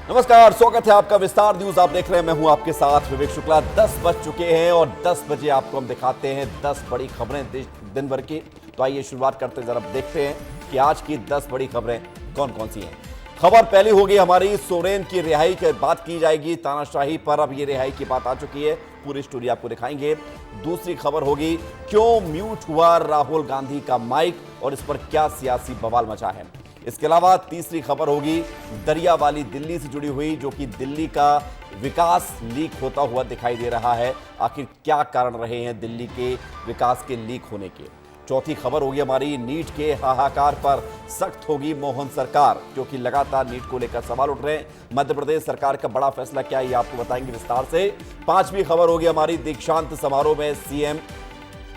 नमस्कार, स्वागत है आपका विस्तार न्यूज। आप देख रहे हैं, मैं हूं आपके साथ विवेक शुक्ला। 10 बज चुके हैं और 10 बजे आपको हम दिखाते हैं 10 बड़ी खबरें दिन भर की। तो आइए शुरुआत करते हैं, जरा देखते हैं कि आज की 10 बड़ी खबरें कौन कौन सी हैं। खबर पहली होगी हमारी, सोरेन की रिहाई की बात की जाएगी। तानाशाही पर अब ये रिहाई की बात आ चुकी है, पूरी स्टोरी आपको दिखाएंगे। दूसरी खबर होगी, क्यों म्यूट हुआ राहुल गांधी का माइक और इस पर क्या सियासी बवाल मचा है। इसके अलावा तीसरी खबर होगी, दरिया वाली दिल्ली से जुड़ी हुई, जो कि दिल्ली का विकास लीक होता हुआ दिखाई दे रहा है। आखिर क्या कारण रहे हैं दिल्ली के विकास के लीक होने के। चौथी खबर होगी हमारी, नीट के हाहाकार पर सख्त होगी मोहन सरकार, क्योंकि लगातार नीट को लेकर सवाल उठ रहे हैं। मध्य प्रदेश सरकार का बड़ा फैसला क्या है, ये आपको बताएंगे विस्तार से। पांचवी खबर होगी हमारी, दीक्षांत समारोह में सीएम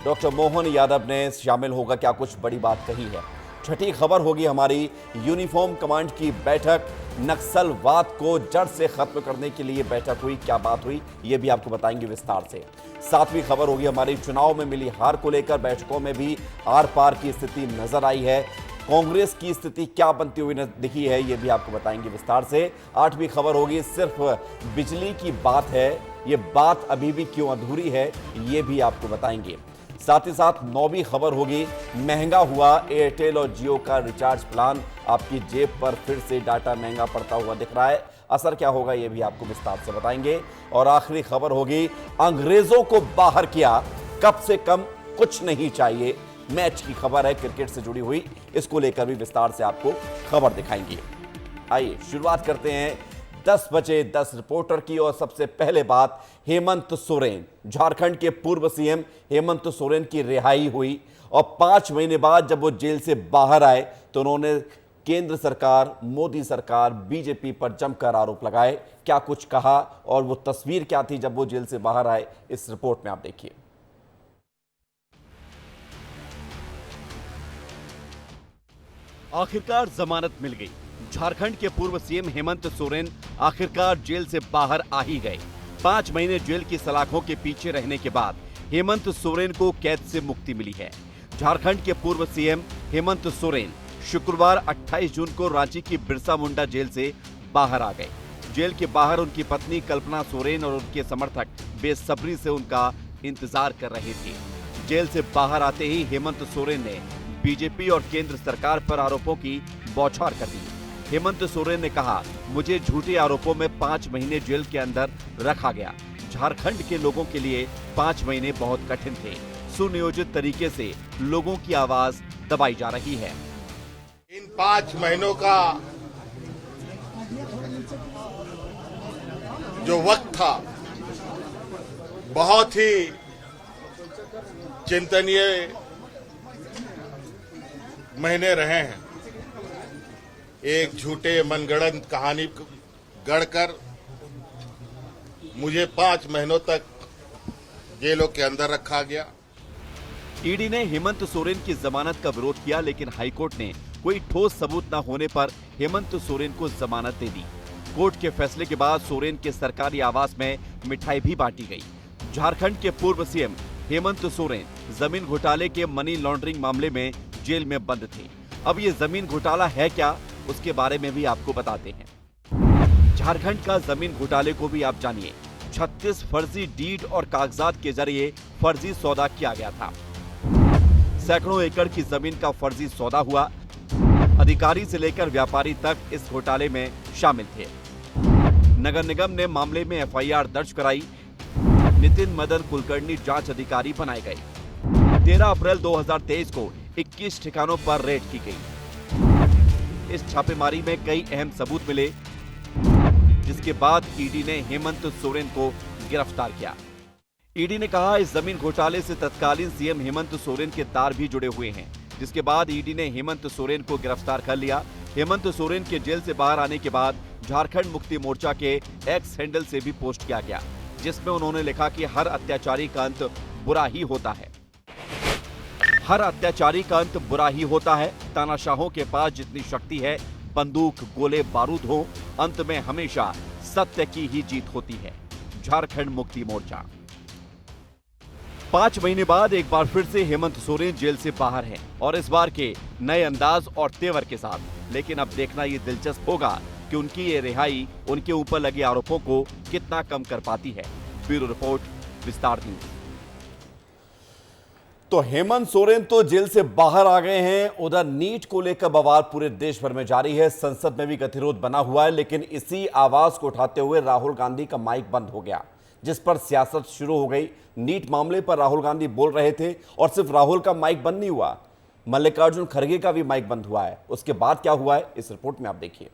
डॉक्टर मोहन यादव ने शामिल होगा, क्या कुछ बड़ी बात कही है। छठी खबर होगी हमारी, यूनिफॉर्म कमांड की बैठक, नक्सलवाद को जड़ से खत्म करने के लिए बैठक हुई, क्या बात हुई, यह भी आपको बताएंगे विस्तार से। सातवीं खबर होगी हमारी, चुनाव में मिली हार को लेकर बैठकों में भी आर पार की स्थिति नजर आई है। कांग्रेस की स्थिति क्या बनती हुई दिखी है, यह भी आपको बताएंगे विस्तार से। आठवीं खबर होगी, सिर्फ बिजली की बात है, यह बात अभी भी क्यों अधूरी है, यह भी आपको बताएंगे। साथ ही साथ नौवीं खबर होगी, महंगा हुआ एयरटेल और जियो का रिचार्ज प्लान, आपकी जेब पर फिर से डाटा महंगा पड़ता हुआ दिख रहा है। असर क्या होगा, यह भी आपको विस्तार से बताएंगे। और आखिरी खबर होगी, अंग्रेजों को बाहर किया, कम से कम कुछ नहीं चाहिए। मैच की खबर है, क्रिकेट से जुड़ी हुई, इसको लेकर भी विस्तार से आपको खबर दिखाएंगे। आइए शुरुआत करते हैं 10 बजे 10 रिपोर्टर की। और सबसे पहले बात, हेमंत सोरेन, झारखंड के पूर्व सीएम हेमंत सोरेन की रिहाई हुई और 5 महीने बाद जब वो जेल से बाहर आए तो उन्होंने केंद्र सरकार, मोदी सरकार, बीजेपी पर जमकर आरोप लगाए। क्या कुछ कहा और वो तस्वीर क्या थी जब वो जेल से बाहर आए, इस रिपोर्ट में आप देखिए। आखिरकार जमानत मिल गई, झारखंड के पूर्व सीएम हेमंत सोरेन आखिरकार जेल से बाहर आ ही गए। 5 महीने जेल की सलाखों के पीछे रहने के बाद हेमंत सोरेन को कैद से मुक्ति मिली है। झारखंड के पूर्व सीएम हेमंत सोरेन शुक्रवार 28 जून को रांची की बिरसा मुंडा जेल से बाहर आ गए। जेल के बाहर उनकी पत्नी कल्पना सोरेन और उनके समर्थक बेसब्री से उनका इंतजार कर रहे थे। जेल से बाहर आते ही हेमंत सोरेन ने बीजेपी और केंद्र सरकार पर आरोपों की बौछार कर दी। हेमंत सोरेन ने कहा, मुझे झूठे आरोपों में 5 महीने जेल के अंदर रखा गया। झारखंड के लोगों के लिए 5 महीने बहुत कठिन थे। सुनियोजित तरीके से लोगों की आवाज दबाई जा रही है। इन 5 महीनों का जो वक्त था, बहुत ही चिंतनीय महीने रहे हैं। एक झूठे मनगढ़ंत कहानी गढ़कर मुझे 5 महीनों तक जेलों के अंदर रखा गया। ईडी ने हेमंत सोरेन की जमानत का विरोध किया, लेकिन हाईकोर्ट ने कोई ठोस सबूत न होने पर हेमंत सोरेन को जमानत दे दी। कोर्ट के फैसले के बाद सोरेन के सरकारी आवास में मिठाई भी बांटी गई। झारखंड के पूर्व सीएम हेमंत सोरेन जमीन घोटाले के मनी लॉन्ड्रिंग मामले में जेल में बंद थे। अब ये जमीन घोटाला है क्या, उसके बारे में भी आपको बताते हैं। झारखंड का जमीन घोटाले को भी आप जानिए। 36 फर्जी डीड और कागजात के जरिए फर्जी सौदा किया गया था। सैकड़ों एकड़ की जमीन का फर्जी सौदा हुआ। अधिकारी से लेकर व्यापारी तक इस घोटाले में शामिल थे। नगर निगम ने मामले में एफआईआर दर्ज कराई। नितिन मदन कुलकर्णी जांच अधिकारी बनाए गए। 13 अप्रैल 2023 को 21 ठिकानों पर रेड की गई। इस छापेमारी में कई अहम सबूत मिले, जिसके बाद ईडी ने हेमंत सोरेन को गिरफ्तार किया। ईडी ने कहा, इस जमीन घोटाले से तत्कालीन सीएम हेमंत सोरेन के तार भी जुड़े हुए हैं, जिसके बाद ईडी ने हेमंत सोरेन को गिरफ्तार कर लिया। हेमंत सोरेन के जेल से बाहर आने के बाद झारखंड मुक्ति मोर्चा के एक्स हैंडल से भी पोस्ट किया गया, जिसमें उन्होंने लिखा कि हर अत्याचारी का अंत बुरा ही होता है। हर अत्याचारी का अंत बुरा ही होता है। तानाशाहों के पास जितनी शक्ति है, बंदूक, गोले, बारूद हो, अंत में हमेशा सत्य की ही जीत होती है। झारखंड मुक्ति मोर्चा। 5 महीने बाद एक बार फिर से हेमंत सोरेन जेल से बाहर हैं और इस बार के नए अंदाज और तेवर के साथ। लेकिन अब देखना ये दिलचस्प होगा कि उनकी ये रिहाई उनके ऊपर लगे आरोपों को कितना कम कर पाती है। ब्यूरो रिपोर्ट, विस्तार न्यूज। तो हेमंत सोरेन तो जेल से बाहर आ गए हैं। उधर नीट को लेकर बवाल पूरे देश भर में जारी है। संसद में भी गतिरोध बना हुआ है, लेकिन इसी आवाज को उठाते हुए राहुल गांधी का माइक बंद हो गया, जिस पर सियासत शुरू हो गई। नीट मामले पर राहुल गांधी बोल रहे थे और सिर्फ राहुल का माइक बंद नहीं हुआ, मल्लिकार्जुन खड़गे का भी माइक बंद हुआ है। उसके बाद क्या हुआ है, इस रिपोर्ट में आप देखिए।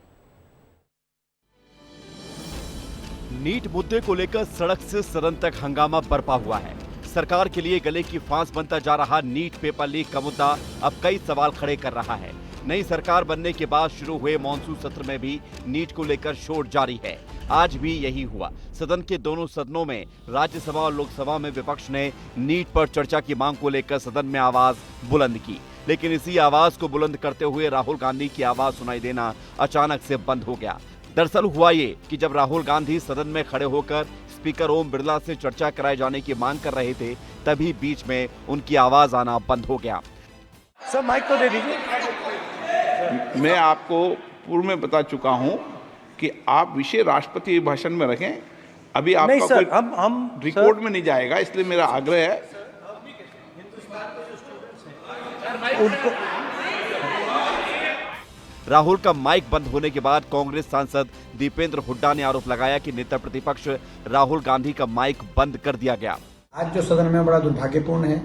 नीट मुद्दे को लेकर सड़क से सदन तक हंगामा बरपा हुआ है। सरकार के लिए गले की फांस बनता जा रहा नीट पेपर लीक का मुद्दा अब कई सवाल खड़े कर रहा है। नई सरकार बनने के बाद शुरू हुए मॉनसून सत्र में भी नीट को लेकर शोर जारी है। आज भी यही हुआ। सदन के दोनों सदनों में, राज्यसभा और लोकसभा में, विपक्ष ने नीट पर चर्चा की मांग को लेकर सदन में आवाज बुलंद की, लेकिन इसी आवाज को बुलंद करते हुए राहुल गांधी की आवाज सुनाई देना अचानक से बंद हो गया। दरअसल हुआ ये कि जब राहुल गांधी सदन में खड़े होकर स्पीकर ओम बिरला से चर्चा कराए जाने की मांग कर रहे थे, तभी बीच में उनकी आवाज आना बंद हो गया। सर माइक तो दे दीजिए। मैं आपको पूर्व में बता चुका हूं कि आप विषय राष्ट्रपति भाषण में रखें। अभी आपका नहीं सर, कोई हम रिकॉर्ड में नहीं जाएगा, इसलिए मेरा आग्रह है उनको। राहुल का माइक बंद होने के बाद कांग्रेस सांसद दीपेंद्र हुड्डा ने आरोप लगाया कि नेता प्रतिपक्ष राहुल गांधी का माइक बंद कर दिया गया। आज जो सदन में बड़ा दुर्भाग्यपूर्ण है,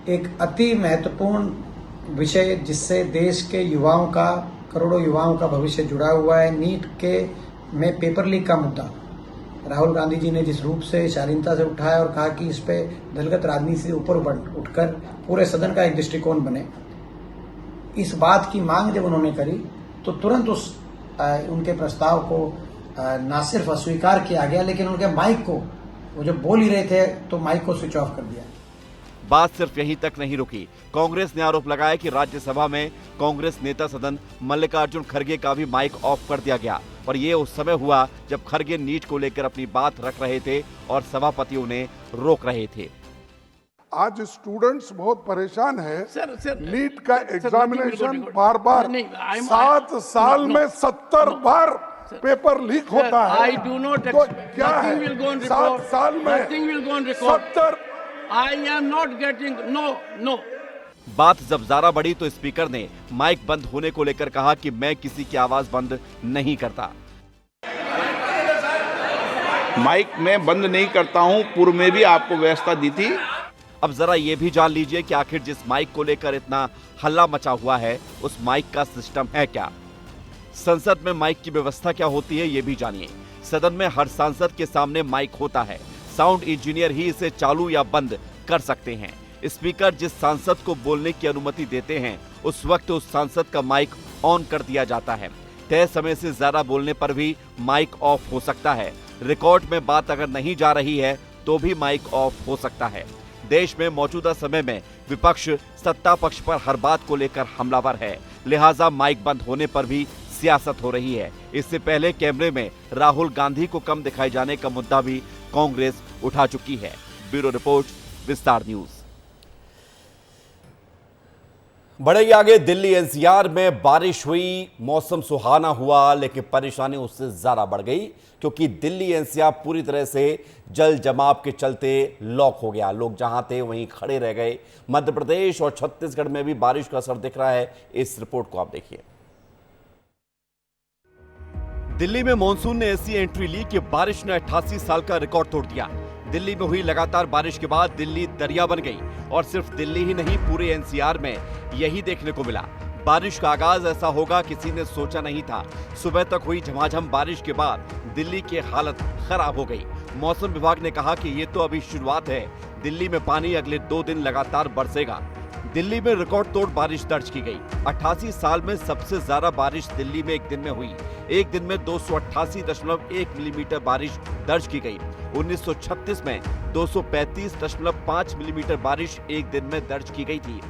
एक अति महत्वपूर्ण विषय जिससे देश के युवाओं का, करोड़ों युवाओं का भविष्य जुड़ा हुआ है, नीट के में पेपर लीक का मुद्दा राहुल गांधी जी ने जिस रूप से शालीनता से उठाया और कहा कि इस पे दलगत राजनीति से ऊपर उठकर पूरे सदन का एक दृष्टिकोण बने, इस बात की मांग जब उन्होंने करी तो तुरंत उनके प्रस्ताव को न सिर्फ अस्वीकार किया गया, लेकिन उनके माइक को, वो जब बोल ही रहे थे तो माइक को स्विच ऑफ कर दिया। बात सिर्फ यहीं तक नहीं रुकी। कांग्रेस ने आरोप लगाया कि राज्यसभा में कांग्रेस नेता सदन मल्लिकार्जुन खड़गे का भी माइक ऑफ कर दिया गया, और ये उस समय हुआ जब खड़गे नीट को लेकर अपनी बात रख रहे थे और सभापति उन्हें रोक रहे थे। आज स्टूडेंट्स बहुत परेशान है। सर, नीट का एग्जामिनेशन बार बार 7 साल में 70 बार पेपर लीक होता है। I do not तो क्या है, 7 साल में 70? I am not getting no. बात जब ज्यादा बढ़ी तो स्पीकर ने माइक बंद होने को लेकर कहा कि मैं किसी की आवाज बंद नहीं करता। माइक मैं बंद नहीं करता हूं, पूर्व में भी आपको व्यवस्था दी थी। अब जरा ये भी जान लीजिए कि आखिर जिस माइक को लेकर इतना हल्ला मचा हुआ है, उस माइक का सिस्टम है क्या। संसद में माइक की व्यवस्था क्या होती है, ये भी जानिए। सदन में हर सांसद के सामने माइक होता है। साउंड इंजीनियर ही इसे चालू या बंद कर सकते हैं। स्पीकर जिस सांसद को बोलने की अनुमति देते हैं, उस वक्त उस सांसद का माइक ऑन कर दिया जाता है। तय समय से ज्यादा बोलने पर भी माइक ऑफ हो सकता है। रिकॉर्ड में बात अगर नहीं जा रही है तो भी माइक ऑफ हो सकता है। देश में मौजूदा समय में विपक्ष सत्ता पक्ष पर हर बात को लेकर हमलावर है, लिहाजा माइक बंद होने पर भी सियासत हो रही है। इससे पहले कैमरे में राहुल गांधी को कम दिखाए जाने का मुद्दा भी कांग्रेस उठा चुकी है। ब्यूरो रिपोर्ट, विस्तार न्यूज। बढ़े आगे, दिल्ली एनसीआर में बारिश हुई, मौसम सुहाना हुआ, लेकिन परेशानी उससे ज्यादा बढ़ गई क्योंकि दिल्ली एनसीआर पूरी तरह से जल जमाव के चलते लॉक हो गया। लोग जहां थे वहीं खड़े रह गए। मध्य प्रदेश और छत्तीसगढ़ में भी बारिश का असर दिख रहा है। इस रिपोर्ट को आप देखिए। दिल्ली में मॉनसून ने ऐसी एंट्री ली कि बारिश ने 88 साल का रिकॉर्ड तोड़ दिया। दिल्ली में हुई लगातार बारिश के बाद दिल्ली दरिया बन गई, और सिर्फ दिल्ली ही नहीं, पूरे एनसीआर में यही देखने को मिला। बारिश का आगाज ऐसा होगा किसी ने सोचा नहीं था। सुबह तक हुई झमाझम बारिश के बाद दिल्ली की हालत खराब हो गई। मौसम विभाग ने कहा कि ये तो अभी शुरुआत है, दिल्ली में पानी अगले 2 दिन लगातार बरसेगा। दिल्ली में रिकॉर्ड तोड़ बारिश दर्ज की गई। 88 साल में सबसे ज्यादा बारिश दिल्ली में एक दिन में हुई। एक दिन में 288.1 मिलीमीटर बारिश दर्ज की गई। 1936 में 235.5 मिलीमीटर बारिश एक दिन में दर्ज की गई थी।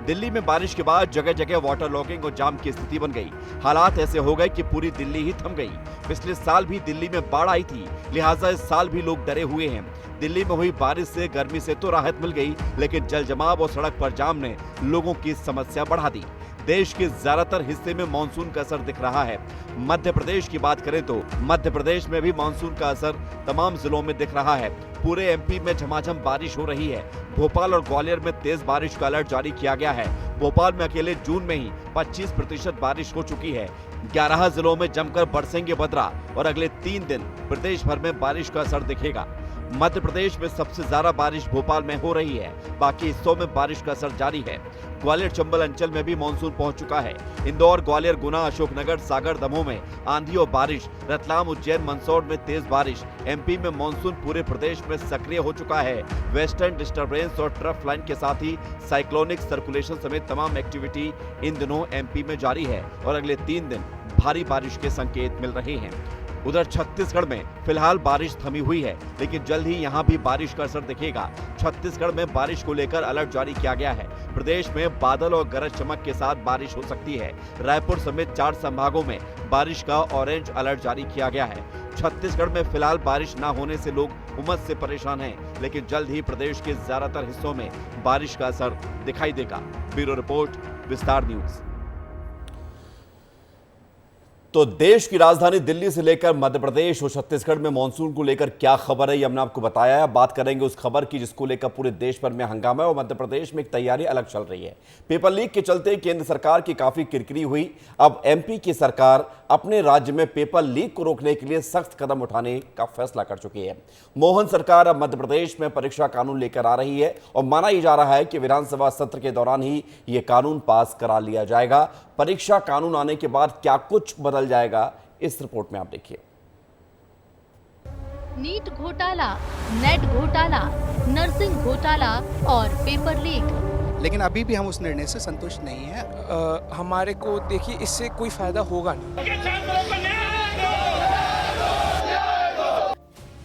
दिल्ली में बारिश के बाद जगह जगह वाटर लॉगिंग और जाम की स्थिति बन गई। हालात ऐसे हो गए कि पूरी दिल्ली ही थम गई। पिछले साल भी दिल्ली में बाढ़ आई थी, लिहाजा इस साल भी लोग डरे हुए हैं। दिल्ली में हुई बारिश से गर्मी से तो राहत मिल गई, लेकिन जल जमाव और सड़क पर जाम ने लोगों की समस्या बढ़ा दी। देश के ज्यादातर हिस्से में मानसून का असर दिख रहा है। मध्य प्रदेश की बात करें तो मध्य प्रदेश में भी मानसून का असर तमाम जिलों में दिख रहा है। पूरे एमपी में झमाझम बारिश हो रही है। भोपाल और ग्वालियर में तेज बारिश का अलर्ट जारी किया गया है। भोपाल में अकेले जून में ही 25% बारिश हो चुकी है। 11 जिलों में जमकर बरसेंगे बदरा और अगले 3 दिन प्रदेश भर में बारिश का असर दिखेगा। मध्य प्रदेश में सबसे ज्यादा बारिश भोपाल में हो रही है, बाकी हिस्सों में बारिश का असर जारी है। ग्वालियर चंबल अंचल में भी मानसून पहुंच चुका है। इंदौर, ग्वालियर, गुना, अशोकनगर, सागर, दमोह में आंधी और बारिश, रतलाम, उज्जैन, मंदसौर में तेज बारिश। एमपी में मानसून पूरे प्रदेश में सक्रिय हो चुका है। वेस्टर्न डिस्टर्बेंस और ट्रफ लाइन के साथ ही साइक्लोनिक सर्कुलेशन समेत तमाम एक्टिविटी इन दिनों एमपी में जारी है और अगले 3 दिन भारी बारिश के संकेत मिल रहे हैं। उधर छत्तीसगढ़ में फिलहाल बारिश थमी हुई है, लेकिन जल्द ही यहां भी बारिश का असर दिखेगा। छत्तीसगढ़ में बारिश को लेकर अलर्ट जारी किया गया है। प्रदेश में बादल और गरज चमक के साथ बारिश हो सकती है। रायपुर समेत 4 संभागों में बारिश का ऑरेंज अलर्ट जारी किया गया है। छत्तीसगढ़ में फिलहाल बारिश न होने से लोग उमस से परेशान हैं, लेकिन जल्द ही प्रदेश के ज्यादातर हिस्सों में बारिश का असर दिखाई देगा। ब्यूरो रिपोर्ट, विस्तार न्यूज। तो देश की राजधानी दिल्ली से लेकर मध्य प्रदेश और छत्तीसगढ़ में मानसून को लेकर क्या खबर है, ये हमने आपको बताया है। बात करेंगे उस खबर की जिसको लेकर पूरे देश भर में हंगामा है और मध्य प्रदेश में एक तैयारी अलग चल रही है। पेपर लीक के चलते केंद्र सरकार की काफी किरकिरी हुई। अब एमपी की सरकार अपने राज्य में पेपर लीक को रोकने के लिए सख्त कदम उठाने का फैसला कर चुकी है। मोहन सरकार अब मध्य प्रदेश में परीक्षा कानून लेकर आ रही है और माना यह जा रहा है कि विधानसभा सत्र के दौरान ही यह कानून पास करा लिया जाएगा। परीक्षा कानून आने के बाद क्या कुछ बदल जाएगा, इस रिपोर्ट में आप देखिए। नीट घोटाला, नेट घोटाला, नर्सिंग घोटाला और पेपर लीक। लेकिन अभी भी हम उस निर्णय से संतुष्ट नहीं है। हमारे को देखिए इससे कोई फायदा होगा नहीं।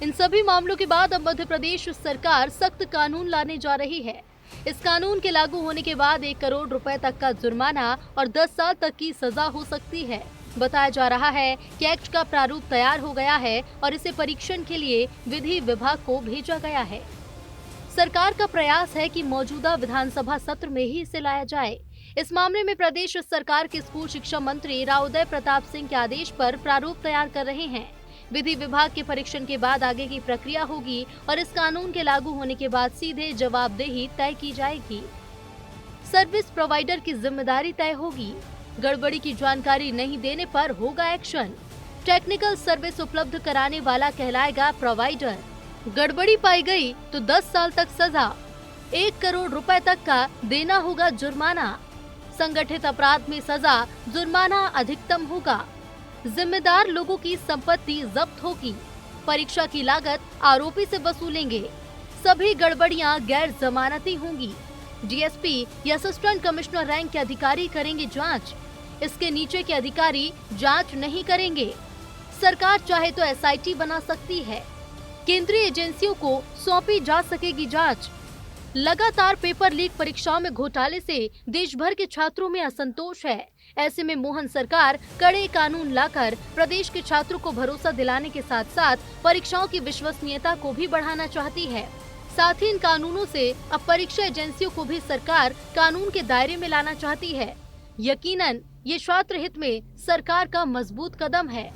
इन सभी मामलों के बाद अब मध्य प्रदेश सरकार सख्त कानून लाने जा रही है। इस कानून के लागू होने के बाद 1 करोड़ रुपए तक का जुर्माना और 10 साल तक की सजा हो सकती है। बताया जा रहा है कि एक्ट का प्रारूप तैयार हो गया है और इसे परीक्षण के लिए विधि विभाग को भेजा गया है। सरकार का प्रयास है कि मौजूदा विधानसभा सत्र में ही इसे लाया जाए। इस मामले में प्रदेश सरकार के स्कूल शिक्षा मंत्री रावउदय प्रताप सिंह के आदेश पर प्रारूप तैयार कर रहे हैं। विधि विभाग के परीक्षण के बाद आगे की प्रक्रिया होगी और इस कानून के लागू होने के बाद सीधे जवाबदेही तय की जाएगी। सर्विस प्रोवाइडर की जिम्मेदारी तय होगी। गड़बड़ी की जानकारी नहीं देने पर होगा एक्शन। टेक्निकल सर्विस उपलब्ध कराने वाला कहलाएगा प्रोवाइडर। गड़बड़ी पाई गई तो 10 साल तक सजा, 1 करोड़ रुपए तक का देना होगा जुर्माना। संगठित अपराध में सजा, जुर्माना अधिकतम होगा। जिम्मेदार लोगों की संपत्ति जब्त होगी। परीक्षा की लागत आरोपी से वसूलेंगे। सभी गड़बड़ियां गैर जमानती होंगी। डीएसपी या असिस्टेंट कमिश्नर रैंक के अधिकारी करेंगे जांच। इसके नीचे के अधिकारी जांच नहीं करेंगे। सरकार चाहे तो एसआईटी बना सकती है। केंद्रीय एजेंसियों को सौंपी जा सकेगी जांच। लगातार पेपर लीक परीक्षाओं में घोटाले से देश भर के छात्रों में असंतोष है। ऐसे में मोहन सरकार कड़े कानून लाकर प्रदेश के छात्रों को भरोसा दिलाने के साथ साथ परीक्षाओं की विश्वसनीयता को भी बढ़ाना चाहती है। साथ ही इन कानूनों से अब परीक्षा एजेंसियों को भी सरकार कानून के दायरे में लाना चाहती है। यकीनन ये छात्र हित में सरकार का मजबूत कदम है।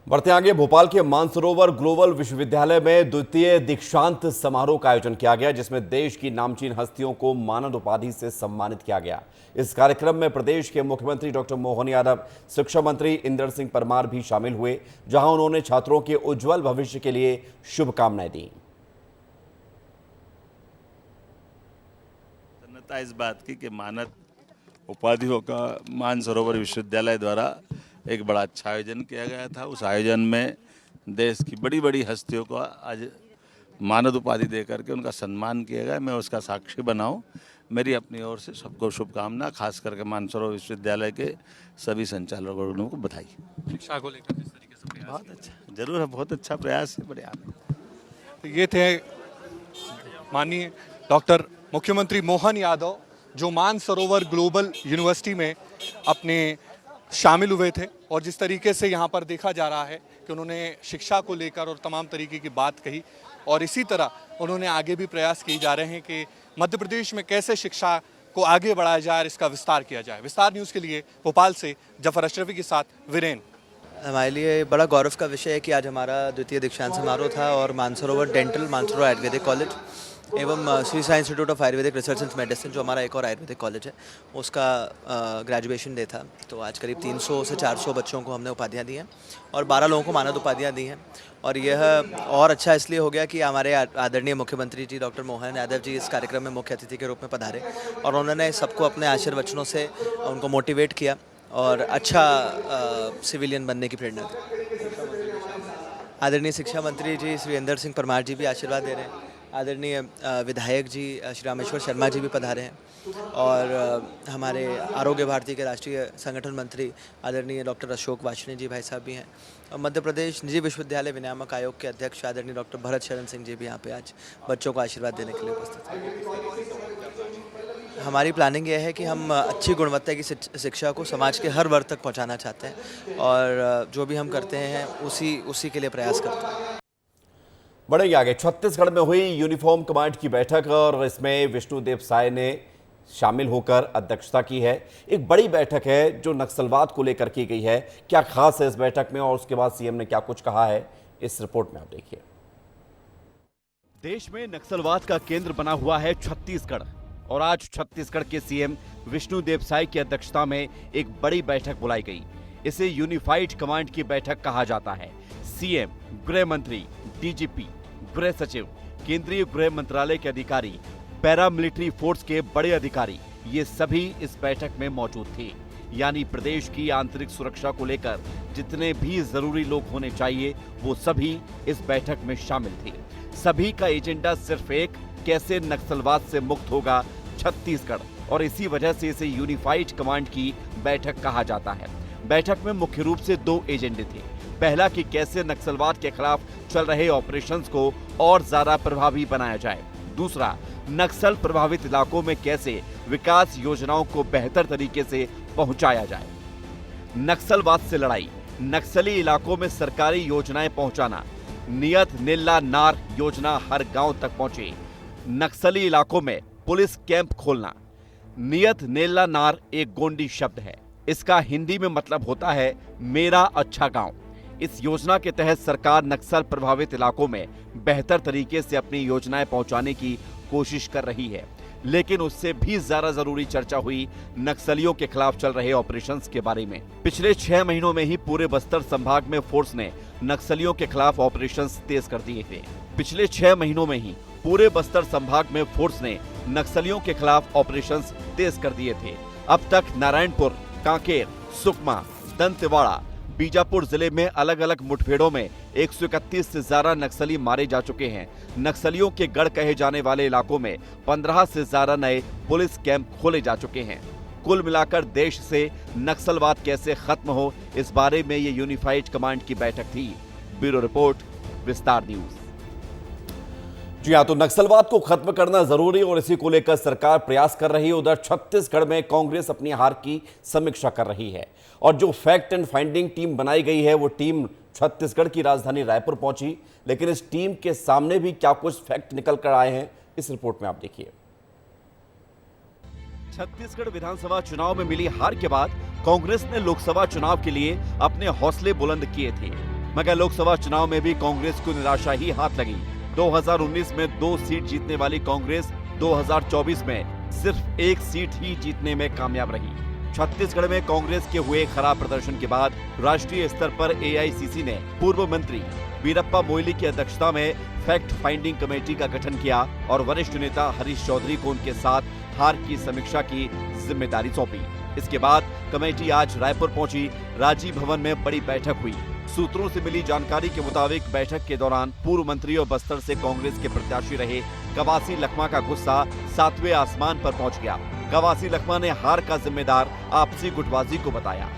बढ़ते आगे, भोपाल के मानसरोवर ग्लोबल विश्वविद्यालय में द्वितीय दीक्षांत समारोह का आयोजन किया गया, जिसमें देश की नामचीन हस्तियों को मानद उपाधि से सम्मानित किया गया। इस कार्यक्रम में प्रदेश के मुख्यमंत्री डॉक्टर मोहन यादव, शिक्षा मंत्री इंदर सिंह परमार भी शामिल हुए, जहां उन्होंने छात्रों के उज्जवल भविष्य के लिए शुभकामनाएं दी। इस बात की कि मानद उपाधियों का मानसरोवर विश्वविद्यालय द्वारा एक बड़ा अच्छा आयोजन किया गया था। उस आयोजन में देश की बड़ी बड़ी हस्तियों को आज मानद उपाधि देकर के उनका सम्मान किया गया। मैं उसका साक्षी बनाऊं। मेरी अपनी ओर से सबको शुभकामना, खास करके मानसरोवर विश्वविद्यालय के सभी संचालकों को बधाई। शिक्षा को लेकर किस तरीके से प्रयास? बहुत अच्छा, जरूर है, बहुत अच्छा प्रयास है, बढ़िया। तो ये थे माननीय डॉक्टर मुख्यमंत्री मोहन यादव, जो मानसरोवर ग्लोबल यूनिवर्सिटी में अपने शामिल हुए थे। और जिस तरीके से यहाँ पर देखा जा रहा है कि उन्होंने शिक्षा को लेकर और तमाम तरीके की बात कही, और इसी तरह उन्होंने आगे भी प्रयास किए जा रहे हैं कि मध्य प्रदेश में कैसे शिक्षा को आगे बढ़ाया जाए और इसका विस्तार किया जाए। विस्तार न्यूज़ के लिए भोपाल से जफर अशरफी के साथ वीरेन। हमारे लिए बड़ा गौरव का विषय है कि आज हमारा द्वितीय दीक्षांत समारोह था और मानसरोवर डेंटल, मानसरोवर आयुर्वेदिक कॉलेज एवं Shri Sai institute of Ayurvedic research and medicine, जो हमारा एक और आयुर्वेदिक कॉलेज है, उसका ग्रेजुएशन डे था। तो आज करीब 300 से 400 बच्चों को हमने उपाधियाँ दी हैं और 12 लोगों को मानद उपाधियाँ दी हैं। और यह और अच्छा इसलिए हो गया कि हमारे आदरणीय मुख्यमंत्री जी डॉक्टर मोहन यादव जी इस कार्यक्रम में मुख्य अतिथि के रूप में पधारे और उन्होंने सबको अपने आशीर्वचनों से उनको मोटिवेट किया और अच्छा सिविलियन बनने की प्रेरणा दी। आदरणीय शिक्षा मंत्री जी श्री इंदर सिंह परमार जी भी आशीर्वाद दे रहे हैं। आदरणीय विधायक जी श्री रामेश्वर शर्मा जी भी पधारे हैं और हमारे आरोग्य भारती के राष्ट्रीय संगठन मंत्री आदरणीय डॉक्टर अशोक वार्ष्णेय जी भाई साहब भी हैं और मध्य प्रदेश निजी विश्वविद्यालय विनियामक आयोग के अध्यक्ष आदरणीय डॉक्टर भरत शरण सिंह जी भी यहाँ पे आज बच्चों को आशीर्वाद देने के लिए उपस्थित हैं। हमारी प्लानिंग यह है कि हम अच्छी गुणवत्ता की शिक्षा को समाज के हर वर्ग तक पहुँचाना चाहते हैं और जो भी हम करते हैं उसी के लिए प्रयास करते हैं। बढ़ेंगे आगे। छत्तीसगढ़ में हुई यूनिफॉर्म कमांड की बैठक और इसमें विष्णुदेव साय ने शामिल होकर अध्यक्षता की है। एक बड़ी बैठक है जो नक्सलवाद को लेकर की गई है। क्या खास है इस बैठक में और उसके बाद सीएम ने क्या कुछ कहा है, इस रिपोर्ट में आप देखिए। देश में नक्सलवाद का केंद्र बना हुआ है छत्तीसगढ़ और आज छत्तीसगढ़ के सीएम विष्णुदेव साय की अध्यक्षता में एक बड़ी बैठक बुलाई गई। इसे यूनिफाइड कमांड की बैठक कहा जाता है। सीएम, गृह मंत्री, डीजीपी, गृह सचिव, केंद्रीय गृह मंत्रालय के अधिकारी, पैरामिलिट्री फोर्स के बड़े अधिकारी, ये सभी इस बैठक में मौजूद थे। यानी प्रदेश की आंतरिक सुरक्षा को लेकर जितने भी जरूरी लोग होने चाहिए वो सभी इस बैठक में शामिल थे। सभी का एजेंडा सिर्फ एक, कैसे नक्सलवाद से मुक्त होगा छत्तीसगढ़, और इसी वजह से इसे यूनिफाइड कमांड की बैठक कहा जाता है। बैठक में मुख्य रूप से 2 एजेंडे थे। पहला कि कैसे नक्सलवाद के खिलाफ चल रहे ऑपरेशंस को और ज्यादा प्रभावी बनाया जाए। दूसरा, नक्सल प्रभावित इलाकों में कैसे विकास योजनाओं को बेहतर तरीके से पहुंचाया जाए। नक्सलवाद से लड़ाई, नक्सली इलाकों में सरकारी योजनाएं पहुंचाना, नियत नीला नार योजना हर गांव तक पहुंचे। नक्सली इलाकों में पुलिस कैंप खोलना। नियत नीला नार एक गोंडी शब्द है, इसका हिंदी में मतलब होता है मेरा अच्छा गांव। इस योजना के तहत सरकार नक्सल प्रभावित इलाकों में बेहतर तरीके से अपनी योजनाएं पहुंचाने की कोशिश कर रही है। लेकिन उससे भी ज्यादा जरूरी चर्चा हुई नक्सलियों के खिलाफ चल रहे ऑपरेशंस के बारे में। पिछले 6 महीनों में ही पूरे बस्तर संभाग में फोर्स ने नक्सलियों के खिलाफ ऑपरेशंस तेज कर दिए थे। पिछले 6 महीनों में ही पूरे बस्तर संभाग में फोर्स ने नक्सलियों के खिलाफ ऑपरेशंस तेज कर दिए थे। अब तक नारायणपुर, कांकेर, सुकमा, दंतेवाड़ा, बीजापुर जिले में अलग अलग मुठभेड़ों में 131 से ज्यादा नक्सली मारे जा चुके हैं। नक्सलियों के गढ़ कहे जाने वाले इलाकों में 15 से ज्यादा नए पुलिस कैंप खोले जा चुके हैं। कुल मिलाकर देश से नक्सलवाद कैसे खत्म हो, इस बारे में ये यूनिफाइड कमांड की बैठक थी। ब्यूरो रिपोर्ट, विस्तार न्यूज। जी हाँ, तो नक्सलवाद को खत्म करना जरूरी और इसी को लेकर सरकार प्रयास कर रही है। उधर छत्तीसगढ़ में कांग्रेस अपनी हार की समीक्षा कर रही है और जो फैक्ट एंड फाइंडिंग टीम बनाई गई है वो टीम छत्तीसगढ़ की राजधानी रायपुर पहुंची। लेकिन इस टीम के सामने भी क्या कुछ फैक्ट निकल कर आए हैं, इस रिपोर्ट में आप देखिए। छत्तीसगढ़ विधानसभा चुनाव में मिली हार के बाद कांग्रेस ने लोकसभा चुनाव के लिए अपने हौसले बुलंद किए थे, मगर लोकसभा चुनाव में भी कांग्रेस को निराशा ही हाथ लगी। 2019 में 2 सीट जीतने वाली कांग्रेस 2024 में सिर्फ 1 सीट ही जीतने में कामयाब रही। छत्तीसगढ़ में कांग्रेस के हुए खराब प्रदर्शन के बाद राष्ट्रीय स्तर पर एआईसीसी ने पूर्व मंत्री वीरप्पा मोइली की अध्यक्षता में फैक्ट फाइंडिंग कमेटी का गठन किया और वरिष्ठ नेता हरीश चौधरी को उनके साथ हार की समीक्षा की जिम्मेदारी सौंपी। इसके बाद कमेटी आज रायपुर पहुंची। राजीव भवन में बड़ी बैठक हुई। सूत्रों से मिली जानकारी के मुताबिक बैठक के दौरान पूर्व मंत्री और बस्तर से कांग्रेस के प्रत्याशी रहे कवासी लखमा का गुस्सा 7वें आसमान पर पहुंच गया। कवासी लखमा ने हार का जिम्मेदार आपसी गुटबाजी को बताया।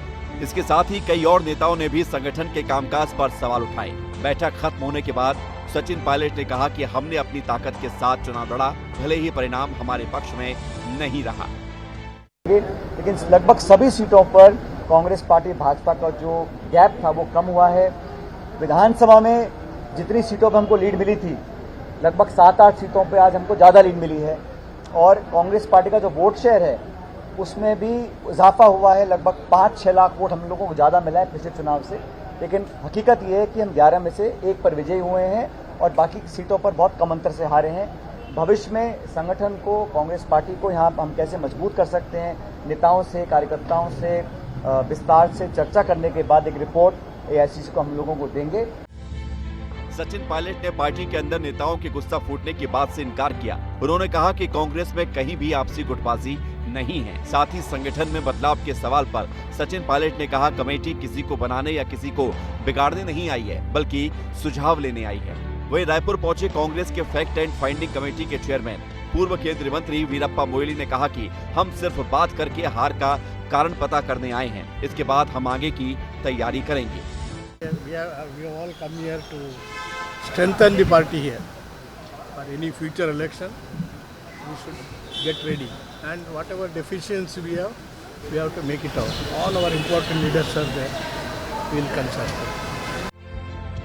इसके साथ ही कई और नेताओं ने भी संगठन के कामकाज पर सवाल उठाए। बैठक खत्म होने के बाद सचिन पायलट ने कहा कि हमने अपनी ताकत के साथ चुनाव लड़ा, भले ही परिणाम हमारे पक्ष में नहीं रहा। लेकिन लगभग सभी सीटों पर कांग्रेस पार्टी भाजपा का जो गैप था वो कम हुआ है। विधानसभा में जितनी सीटों पर हमको लीड मिली थी, लगभग 7-8 सीटों पर आज हमको ज़्यादा लीड मिली है और कांग्रेस पार्टी का जो वोट शेयर है उसमें भी इजाफा हुआ है। लगभग 5-6 लाख वोट हम लोगों को ज़्यादा मिला है पिछले चुनाव से। लेकिन हकीकत ये है कि हम 11 में से 1 पर विजयी हुए हैं और बाकी सीटों पर बहुत कम अंतर से हारे हैं। भविष्य में संगठन को, कांग्रेस पार्टी को यहाँ हम कैसे मजबूत कर सकते हैं, नेताओं से, कार्यकर्ताओं से विस्तार से चर्चा करने के बाद एक रिपोर्ट एआईसीसी को हम लोगों को देंगे। सचिन पायलट ने पार्टी के अंदर नेताओं के गुस्सा फूटने की बात से इनकार किया। उन्होंने कहा कि कांग्रेस में कहीं भी आपसी गुटबाजी नहीं है। साथ ही संगठन में बदलाव के सवाल पर सचिन पायलट ने कहा, कमेटी किसी को बनाने या किसी को बिगाड़ने नहीं आई है, बल्कि सुझाव लेने आई है। वहीं रायपुर पहुंचे कांग्रेस के फैक्ट एंड फाइंडिंग कमेटी के चेयरमैन पूर्व केंद्रीय मंत्री वीरप्पा मोइली ने कहा कि हम सिर्फ बात करके हार का कारण पता करने आए हैं, इसके बाद हम आगे की तैयारी करेंगे। We all come here to strengthen the party here. For any future election, we should get ready. And whatever deficiency we have to make it out. All our important leaders are there. We will consult them.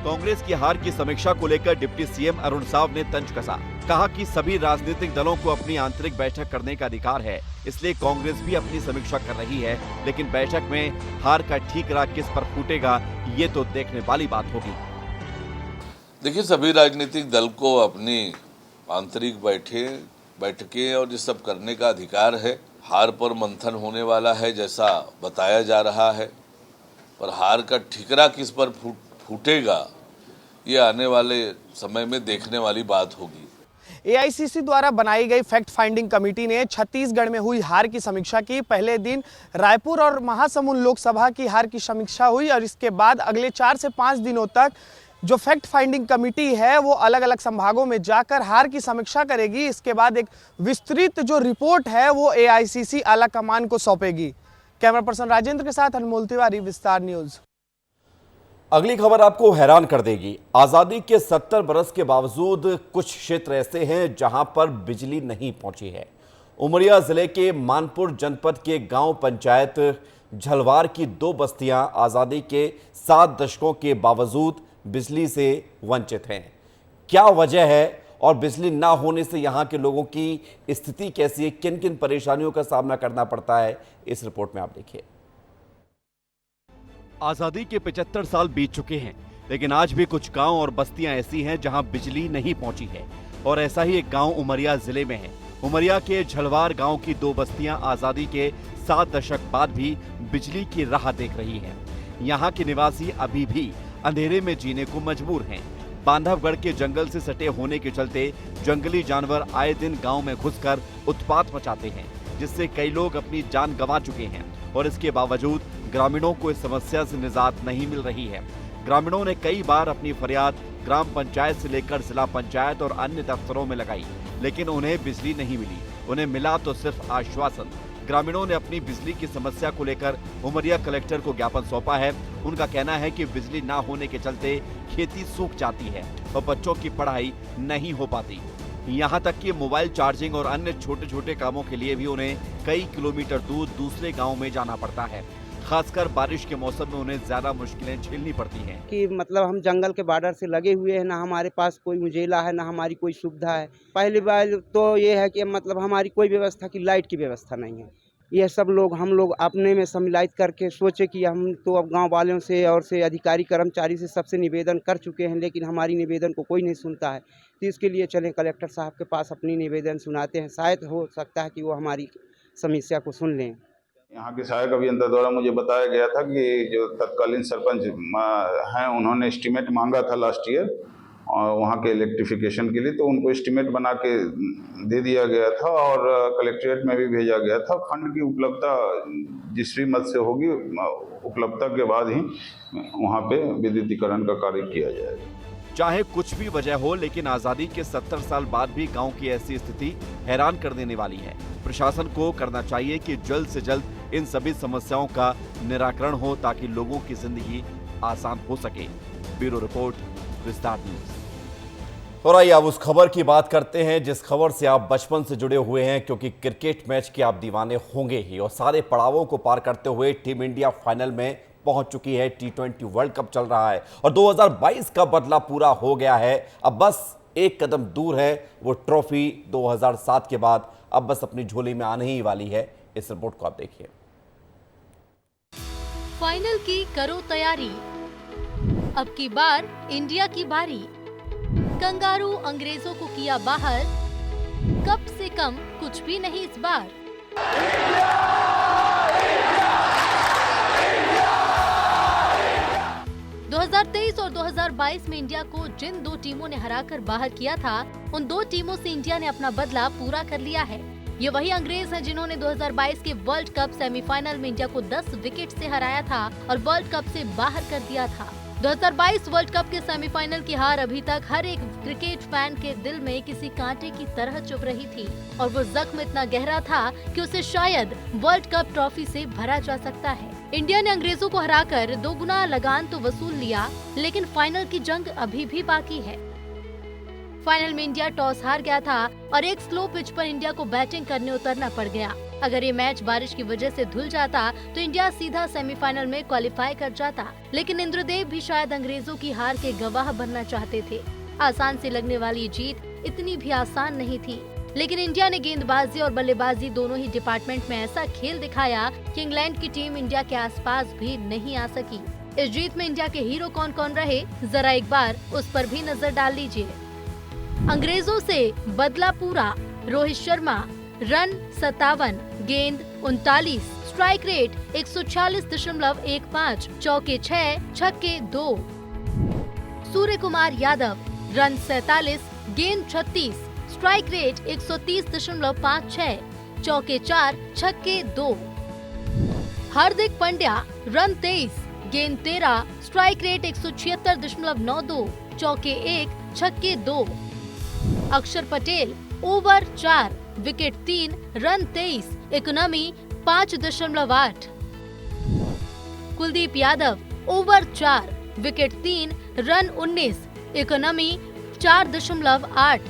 Congress की हार की समीक्षा को लेकर deputy CM Arun Sao ने तंज कसा। कहा कि सभी राजनीतिक दलों को अपनी आंतरिक बैठक करने का अधिकार है, इसलिए कांग्रेस भी अपनी समीक्षा कर रही है। लेकिन बैठक में हार का ठीकरा किस पर फूटेगा, ये तो देखने वाली बात होगी। देखिए, सभी राजनीतिक दल को अपनी आंतरिक बैठकें और ये सब करने का अधिकार है। हार पर मंथन होने वाला है जैसा बताया जा रहा है, पर हार का ठीकरा किस पर फूटेगा ये आने वाले समय में देखने वाली बात होगी। एआईसीसी द्वारा बनाई गई फैक्ट फाइंडिंग कमेटी ने छत्तीसगढ़ में हुई हार की समीक्षा की। पहले दिन रायपुर और महासमुंद लोकसभा की हार की समीक्षा हुई और इसके बाद अगले 4 से 5 दिनों तक जो फैक्ट फाइंडिंग कमेटी है वो अलग अलग संभागों में जाकर हार की समीक्षा करेगी। इसके बाद एक विस्तृत जो रिपोर्ट है वो एआईसीसी आला कमान को सौंपेगी। कैमरा पर्सन राजेंद्र के साथ अनमोल तिवारी, विस्तार न्यूज। अगली खबर आपको हैरान कर देगी। आजादी के 70 बरस के बावजूद कुछ क्षेत्र ऐसे हैं जहां पर बिजली नहीं पहुंची है। उमरिया जिले के मानपुर जनपद के गांव पंचायत झलवार की 2 बस्तियां आजादी के 7 दशकों के बावजूद बिजली से वंचित हैं। क्या वजह है और बिजली ना होने से यहां के लोगों की स्थिति कैसी है, किन किन परेशानियों का सामना करना पड़ता है, इस रिपोर्ट में आप देखिए। आजादी के 75 साल बीत चुके हैं, लेकिन आज भी कुछ गांव और बस्तियां ऐसी हैं जहां बिजली नहीं पहुंची है। और ऐसा ही एक गांव उमरिया जिले में है। उमरिया के झलवार गांव की 2 बस्तियां आजादी के 7 दशक बाद भी बिजली की राह देख रही हैं। यहां के निवासी अभी भी अंधेरे में जीने को मजबूर हैं। बांधवगढ़ के जंगल से सटे होने के चलते जंगली जानवर आए दिन गांव में घुसकर उत्पात मचाते हैं, जिससे कई लोग अपनी जान गंवा चुके हैं। और इसके बावजूद ग्रामीणों को इस समस्या से निजात नहीं मिल रही है। ग्रामीणों ने कई बार अपनी फरियाद ग्राम पंचायत से लेकर जिला पंचायत और अन्य दफ्तरों में लगाई, लेकिन उन्हें बिजली नहीं मिली। उन्हें मिला तो सिर्फ आश्वासन। ग्रामीणों ने अपनी बिजली की समस्या को लेकर उमरिया कलेक्टर को ज्ञापन सौंपा है। उनका कहना है कि बिजली ना होने के चलते खेती सूख जाती है और बच्चों की पढ़ाई नहीं हो पाती। यहाँ तक कि मोबाइल चार्जिंग और अन्य छोटे छोटे कामों के लिए भी उन्हें कई किलोमीटर दूर दूसरे गाँव में जाना पड़ता है। खासकर बारिश के मौसम में उन्हें ज्यादा मुश्किलें झेलनी पड़ती हैं। कि मतलब हम जंगल के बॉर्डर से लगे हुए हैं, ना हमारे पास कोई उजेला है, ना हमारी कोई सुविधा है। पहली बार तो ये है कि मतलब हमारी कोई व्यवस्था की लाइट की व्यवस्था नहीं है। यह सब लोग हम लोग अपने में सम्मिलित करके सोचे कि हम तो अब गांव वालों से और से अधिकारी कर्मचारी से सबसे निवेदन कर चुके हैं, लेकिन हमारी निवेदन को कोई नहीं सुनता है। तो इसके लिए चले कलेक्टर साहब के पास अपनी निवेदन सुनाते हैं। शायद हो सकता है कि वो हमारी समस्या को सुन लें। यहाँ के सहायक अभियंता द्वारा मुझे बताया गया था कि जो तत्कालीन सरपंच हैं उन्होंने एस्टीमेट मांगा था लास्ट ईयर और वहाँ के इलेक्ट्रिफिकेशन के लिए, तो उनको एस्टीमेट बना के दे दिया गया था और कलेक्ट्रेट में भी भेजा गया था। फंड की उपलब्धता जिस भी मद से होगी, उपलब्धता के बाद ही वहाँ पे विद्युतीकरण का कार्य किया जाएगा। चाहे कुछ भी वजह हो, लेकिन आजादी के 70 साल बाद भी गांव की ऐसी स्थिति हैरान कर देने वाली है। प्रशासन को करना चाहिए कि जल्द से जल्द इन सभी समस्याओं का निराकरण हो ताकि लोगों की जिंदगी आसान हो सके। ब्यूरो रिपोर्ट, विस्तार न्यूज। और आइए अब उस खबर की बात करते हैं जिस खबर से आप बचपन से जुड़े हुए हैं, क्योंकि क्रिकेट मैच के आप दीवाने होंगे ही। और सारे पड़ावों को पार करते हुए टीम इंडिया फाइनल में पहुंच चुकी है। T20 वर्ल्ड कप चल रहा है और 2022 का बदला पूरा हो गया है। अब बस एक कदम दूर है वो ट्रॉफी 2007 के बाद अब बस अपनी झोली में आने ही वाली है। इस रिपोर्ट को आप देखिए। फाइनल की करो तैयारी, अब की बार इंडिया की बारी। कंगारू अंग्रेजों को किया बाहर, कप से कम कुछ भी नहीं इस बार। 2023 और 2022 में इंडिया को जिन दो टीमों ने हराकर बाहर किया था, उन दो टीमों से इंडिया ने अपना बदला पूरा कर लिया है। ये वही अंग्रेज हैं जिन्होंने 2022 के वर्ल्ड कप सेमीफाइनल में इंडिया को 10 विकेट से हराया था और वर्ल्ड कप से बाहर कर दिया था। 2022 वर्ल्ड कप के सेमीफाइनल की हार अभी तक हर एक क्रिकेट फैन के दिल में किसी कांटे की तरह चुभ रही थी और वो जख्म इतना गहरा था कि उसे शायद वर्ल्ड कप ट्रॉफी से भरा जा सकता है। इंडिया ने अंग्रेजों को हराकर 2 गुना लगान तो वसूल लिया, लेकिन फाइनल की जंग अभी भी बाकी है। फाइनल में इंडिया टॉस हार गया था और एक स्लो पिच पर इंडिया को बैटिंग करने उतरना पड़ गया। अगर ये मैच बारिश की वजह से धुल जाता तो इंडिया सीधा सेमीफाइनल में क्वालिफाई कर जाता, लेकिन इंद्रदेव भी शायद अंग्रेजों की हार के गवाह बनना चाहते थे। आसान से लगने वाली जीत इतनी भी आसान नहीं थी, लेकिन इंडिया ने गेंदबाजी और बल्लेबाजी दोनों ही डिपार्टमेंट में ऐसा खेल दिखाया कि इंग्लैंड की टीम इंडिया के आसपास भी नहीं आ सकी। इस जीत में इंडिया के हीरो कौन कौन रहे, जरा एक बार उस पर भी नजर डाल लीजिए। अंग्रेजों से बदला पूरा, रोहित शर्मा, रन 57, गेंद 39, स्ट्राइक रेट 146.15, चौके 6, छक्के 2। सूर्य कुमार यादव, रन 47, गेंद 36, स्ट्राइक रेट 130.56, चौके 4, छक्के 2। हार्दिक पांड्या, रन 23, गेंद 13, स्ट्राइक रेट 176.92, चौके 1, छक्के 2। अक्षर Patel, over 4, wicket 3, run 23, economy 5.8। Kuldeep Yadav, over 4, wicket 3, run 19, economy 4.8।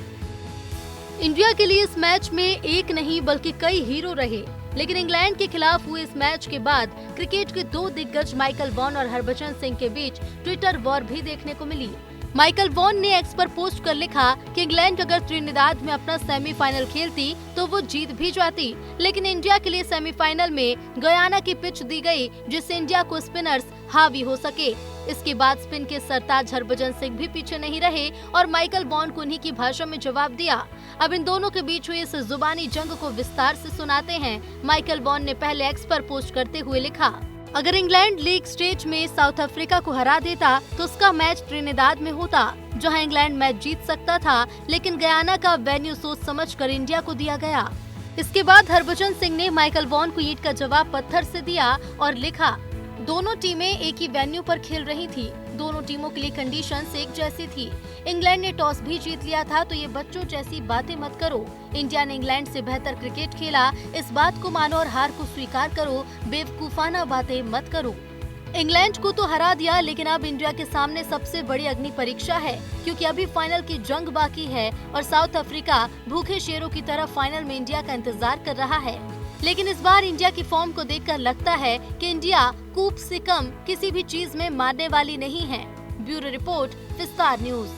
India के लिए इस मैच में एक नहीं बल्कि कई हीरो रहे, लेकिन इंग्लैंड के खिलाफ हुए इस मैच के बाद क्रिकेट के 2 दिग्गज माइकल वॉन और हरभजन सिंह के बीच ट्विटर वॉर भी देखने को मिली। माइकल वॉन ने एक्स पर पोस्ट कर लिखा कि इंग्लैंड अगर त्रिनिदाद में अपना सेमीफाइनल खेलती तो वो जीत भी जाती, लेकिन इंडिया के लिए सेमीफाइनल में गयाना की पिच दी गई जिससे इंडिया को स्पिनर्स हावी हो सके। इसके बाद स्पिन के सरताज हरभजन सिंह भी पीछे नहीं रहे और माइकल वॉन को उन्हीं की भाषा में जवाब दिया। अब इन दोनों के बीच हुई इस जुबानी जंग को विस्तार से सुनाते हैं। माइकल वॉन ने पहले एक्स पर पोस्ट करते हुए लिखा, अगर इंग्लैंड लीग स्टेज में साउथ अफ्रीका को हरा देता तो उसका मैच त्रिनिदाद में होता, जहां इंग्लैंड मैच जीत सकता था, लेकिन गयाना का वेन्यू सोच समझकर इंडिया को दिया गया। इसके बाद हरभजन सिंह ने माइकल वॉन को ईंट का जवाब पत्थर से दिया और लिखा, दोनों टीमें एक ही वेन्यू पर खेल रही थी, दोनों टीमों के लिए कंडीशंस एक जैसी थी। इंग्लैंड ने टॉस भी जीत लिया था, तो ये बच्चों जैसी बातें मत करो। इंडिया ने इंग्लैंड से बेहतर क्रिकेट खेला, इस बात को मानो और हार को स्वीकार करो, बेवकूफाना बातें मत करो। इंग्लैंड को तो हरा दिया, लेकिन अब इंडिया के सामने सबसे बड़ी अग्नि परीक्षा है, क्योंकि अभी फाइनल की जंग बाकी है और साउथ अफ्रीका भूखे शेरों की तरह फाइनल में इंडिया का इंतजार कर रहा है। लेकिन इस बार इंडिया की फॉर्म को देखकर लगता है कि इंडिया कूप से कम किसी भी चीज में मारने वाली नहीं है। ब्यूरो रिपोर्ट, विस्तार न्यूज।